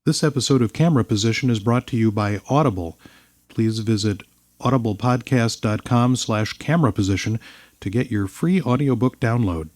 This episode of Camera Position is brought to you by Audible. Please visit audiblepodcast.com/camera position to get your free audiobook download.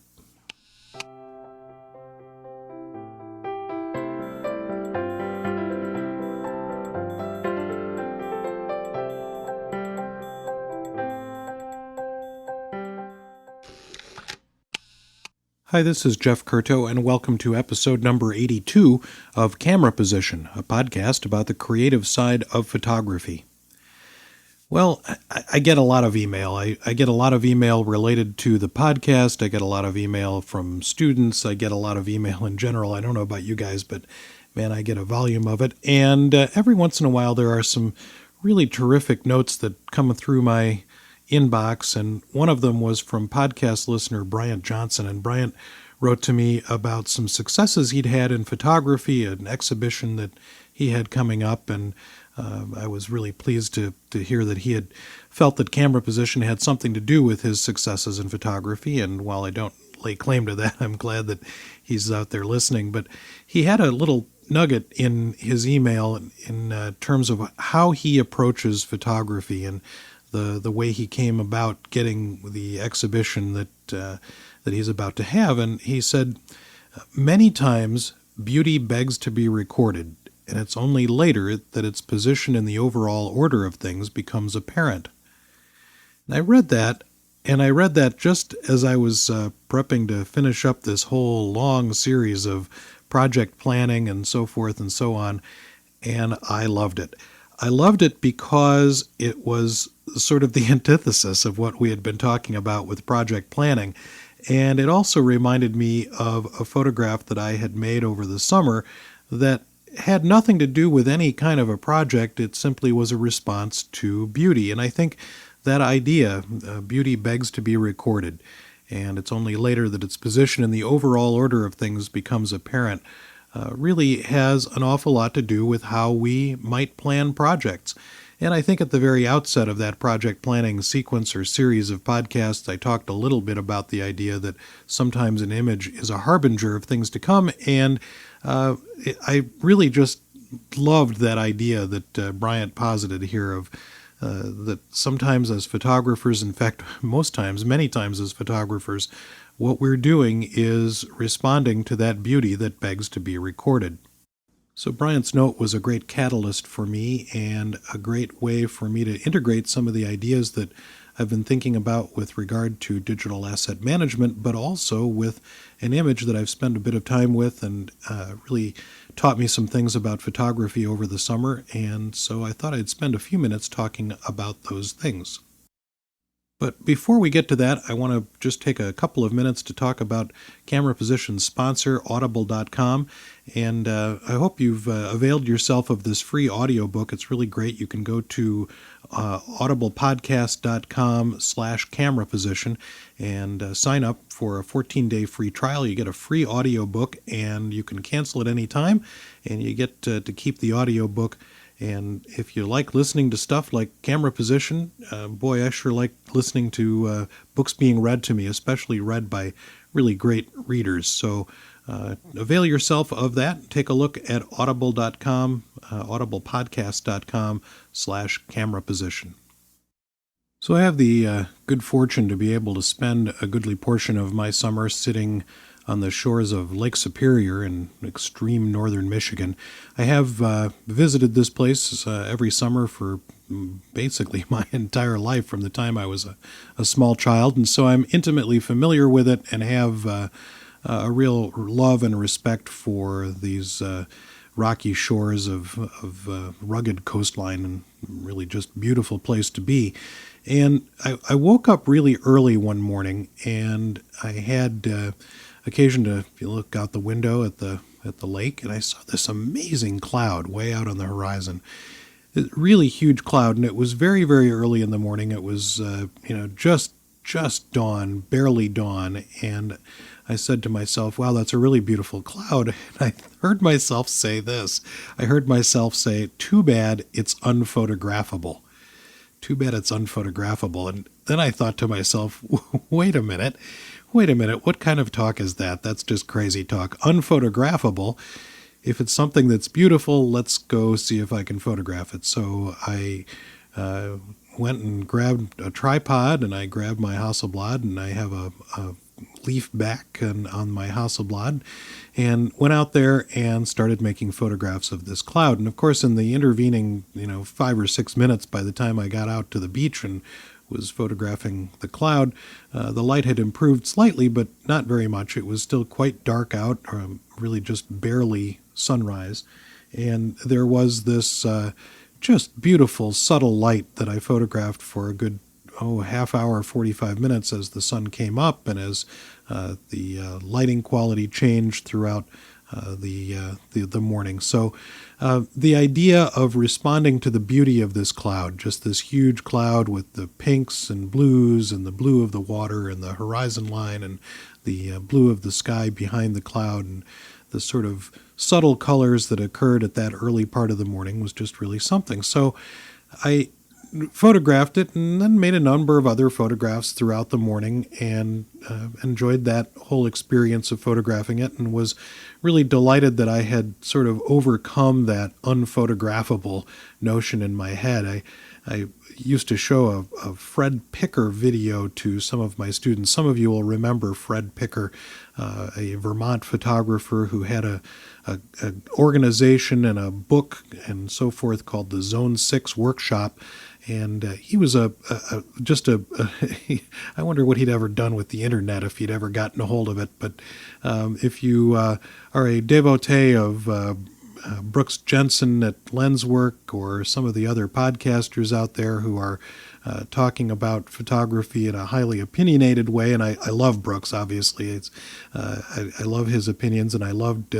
Hi, this is Jeff Curto, and welcome to episode number 82 of Camera Position, a podcast about the creative side of photography. Well, I get a lot of email. I get a lot of email related to the podcast. I get a lot of email from students. I get a lot of email in general. I don't know about you guys, but man, I get a volume of it. And every once in a while, there are some really terrific notes that come through my inbox, and one of them was from podcast listener Bryant Johnson, and Bryant wrote to me about some successes he'd had in photography, an exhibition that he had coming up, and I was really pleased to hear that he had felt that Camera Position had something to do with his successes in photography, and while I don't lay claim to that, I'm glad that he's out there listening. But he had a little nugget in his email in terms of how he approaches photography and the way he came about getting the exhibition that he's about to have. And he said, many times beauty begs to be recorded, and it's only later that its position in the overall order of things becomes apparent. And I read that just as I was prepping to finish up this whole long series of project planning and so forth and so on, and I loved it. I loved it because it was sort of the antithesis of what we had been talking about with project planning. And it also reminded me of a photograph that I had made over the summer that had nothing to do with any kind of a project. It simply was a response to beauty. And I think that idea, beauty begs to be recorded, and it's only later that its position in the overall order of things becomes apparent, really has an awful lot to do with how we might plan projects. And I think at the very outset of that project planning sequence or series of podcasts, I talked a little bit about the idea that sometimes an image is a harbinger of things to come, and I really just loved that idea that Bryant posited here of that sometimes as photographers, in fact, most times, many times as photographers, what we're doing is responding to that beauty that begs to be recorded. So Bryant's note was a great catalyst for me and a great way for me to integrate some of the ideas that I've been thinking about with regard to digital asset management, but also with an image that I've spent a bit of time with and really taught me some things about photography over the summer, and so I thought I'd spend a few minutes talking about those things. But before we get to that, I want to just take a couple of minutes to talk about Camera Position's sponsor, Audible.com. And I hope you've availed yourself of this free audiobook. It's really great. You can go to audiblepodcast.com/camera position and sign up for a 14-day free trial. You get a free audiobook, and you can cancel at any time, and you get to keep the audiobook. And if you like listening to stuff like Camera Position, boy, I sure like listening to books being read to me, especially read by really great readers. So avail yourself of that. Take a look at audible.com, audiblepodcast.com/camera position. So I have the good fortune to be able to spend a goodly portion of my summer sitting on the shores of Lake Superior in extreme northern Michigan. I have visited this place every summer for basically my entire life from the time I was a small child, and so I'm intimately familiar with it and have a real love and respect for these rocky shores of rugged coastline, and really just beautiful place to be. And I woke up really early one morning, and I had occasion to look out the window at the lake, and I saw this amazing cloud way out on the horizon. A really huge cloud, and it was very, very early in the morning. It was just dawn, barely dawn, and I said to myself, wow, that's a really beautiful cloud. And I heard myself say this. I heard myself say, too bad it's unphotographable. Too bad it's unphotographable. And then I thought to myself, wait a minute, what kind of talk is that? That's just crazy talk. Unphotographable. if it's something that's beautiful, let's go see if I can photograph it. So I went and grabbed a tripod, and I grabbed my Hasselblad, and I have a leaf back on my Hasselblad, and went out there and started making photographs of this cloud. And of course, in the intervening 5 or 6 minutes, by the time I got out to the beach and was photographing the cloud, the light had improved slightly, but not very much. It was still quite dark out, really just barely sunrise, and there was this just beautiful, subtle light that I photographed for a good half hour, 45 minutes as the sun came up, and as the lighting quality changed throughout the morning. So the idea of responding to the beauty of this cloud, just this huge cloud with the pinks and blues and the blue of the water and the horizon line and the blue of the sky behind the cloud, and the sort of subtle colors that occurred at that early part of the morning, was just really something. So I photographed it and then made a number of other photographs throughout the morning, and enjoyed that whole experience of photographing it, and was really delighted that I had sort of overcome that unphotographable notion in my head. I used to show a Fred Picker video to some of my students. Some of you will remember Fred Picker, a Vermont photographer who had a organization and a book and so forth called the Zone 6 Workshop. And he was I wonder what he'd ever done with the internet if he'd ever gotten a hold of it. But if you are a devotee of Brooks Jensen at Lenswork, or some of the other podcasters out there who are talking about photography in a highly opinionated way, and I love Brooks, obviously. I love his opinions, and I loved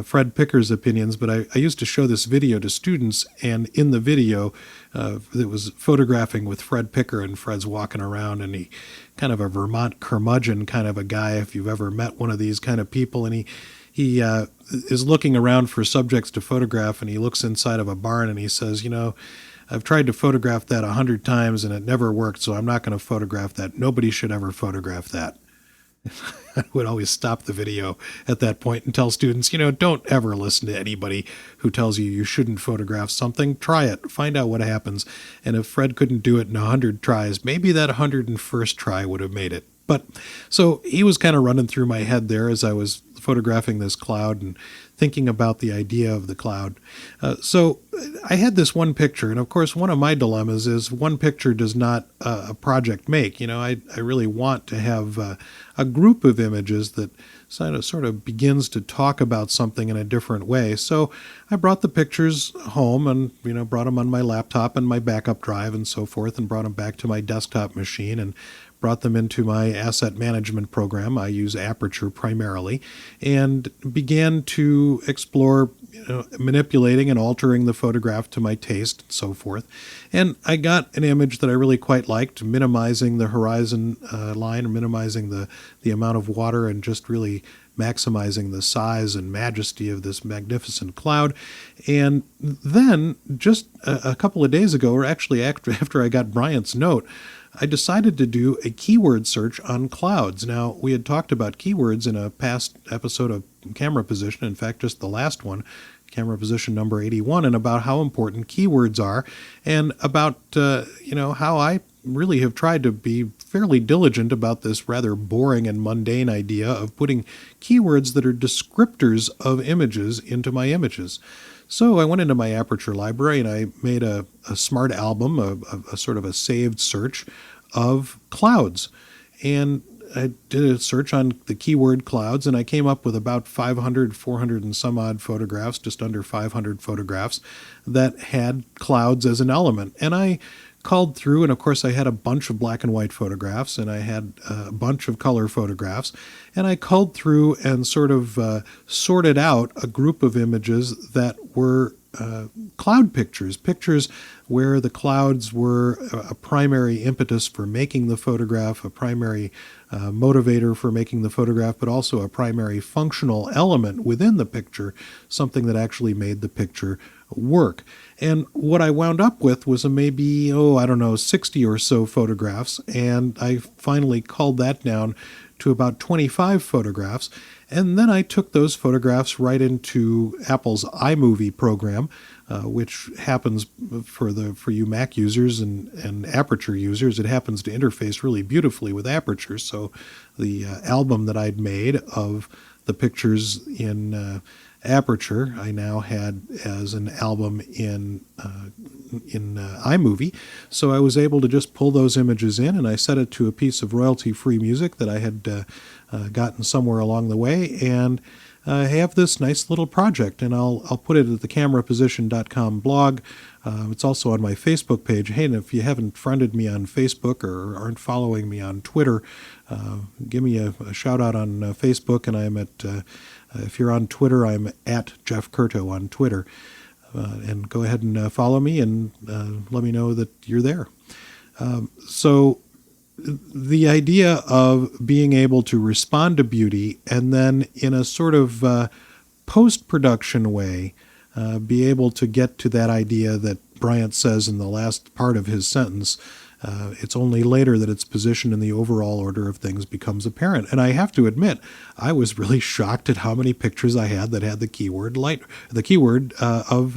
Fred Picker's opinions, but I used to show this video to students, and in the video, it was photographing with Fred Picker, and Fred's walking around, and he kind of a Vermont curmudgeon kind of a guy, if you've ever met one of these kind of people, and he is looking around for subjects to photograph, and he looks inside of a barn, and he says, I've tried to photograph that 100 times, and it never worked, so I'm not going to photograph that. Nobody should ever photograph that. I would always stop the video at that point and tell students, don't ever listen to anybody who tells you shouldn't photograph something. Try it. Find out what happens. And if Fred couldn't do it in 100 tries, maybe that 101st try would have made it. But so he was kind of running through my head there as I was photographing this cloud and thinking about the idea of the cloud. So I had this one picture, and of course one of my dilemmas is one picture does not a project make. I really want to have a group of images that sort of begins to talk about something in a different way. So I brought the pictures home and brought them on my laptop and my backup drive and so forth, and brought them back to my desktop machine and brought them into my asset management program. I use Aperture primarily, and began to explore manipulating and altering the photograph to my taste and so forth. And I got an image that I really quite liked, minimizing the horizon line, or minimizing the amount of water, and just really maximizing the size and majesty of this magnificent cloud. And then just a couple of days ago, or actually after I got Bryant's note, I decided to do a keyword search on clouds. Now, we had talked about keywords in a past episode of Camera Position, in fact, just the last one, Camera Position number 81, and about how important keywords are, and about, how I really have tried to be fairly diligent about this rather boring and mundane idea of putting keywords that are descriptors of images into my images. So I went into my Aperture library and I made a smart album, a sort of a saved search of clouds. And I did a search on the keyword clouds, and I came up with about 400 and some odd photographs, just under 500 photographs that had clouds as an element. And I culled through, and of course I had a bunch of black and white photographs, and I had a bunch of color photographs, and I culled through and sort of sorted out a group of images that were cloud pictures where the clouds were a primary impetus for making the photograph, a primary motivator for making the photograph, but also a primary functional element within the picture, something that actually made the picture work. And what I wound up with was maybe, 60 or so photographs, and I finally culled that down to about 25 photographs, and then I took those photographs right into Apple's iMovie program, which happens for you Mac users and Aperture users. It happens to interface really beautifully with Aperture. So the album that I'd made of the pictures in Aperture, I now had as an album in iMovie. So I was able to just pull those images in, and I set it to a piece of royalty-free music that I had gotten somewhere along the way, and I have this nice little project, and I'll put it at the cameraposition.com blog. It's also on my Facebook page. Hey, and if you haven't friended me on Facebook or aren't following me on Twitter, give me a shout out on Facebook, and I'm at, if you're on Twitter, I'm at Jeff Curto on Twitter. And go ahead and follow me and let me know that you're there. So the idea of being able to respond to beauty and then in a sort of post-production way be able to get to that idea that Bryant says in the last part of his sentence, it's only later that its position in the overall order of things becomes apparent. And I have to admit, I was really shocked at how many pictures I had that had the keyword light, the keyword of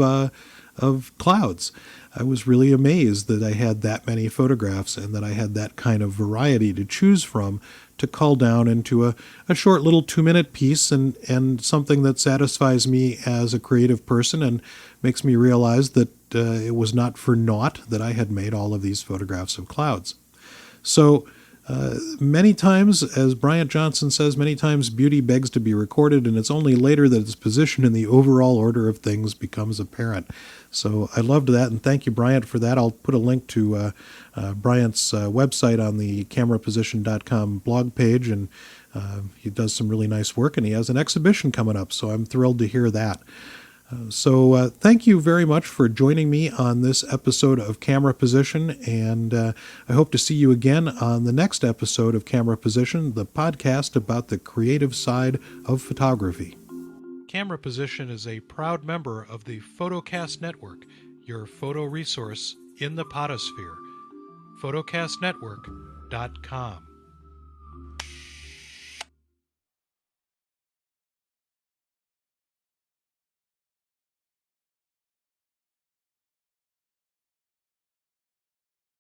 clouds. I was really amazed that I had that many photographs and that I had that kind of variety to choose from to cull down into a short little 2-minute piece and something that satisfies me as a creative person and makes me realize that it was not for naught that I had made all of these photographs of clouds. So many times, as Bryant Johnson says, many times beauty begs to be recorded, and it's only later that its position in the overall order of things becomes apparent. So I loved that, and thank you, Bryant, for that. I'll put a link to Bryant's website on the cameraposition.com blog page, and he does some really nice work, and he has an exhibition coming up, so I'm thrilled to hear that. So thank you very much for joining me on this episode of Camera Position, and I hope to see you again on the next episode of Camera Position, the podcast about the creative side of photography. Camera Position is a proud member of the Photocast Network, your photo resource in the potosphere. photocastnetwork.com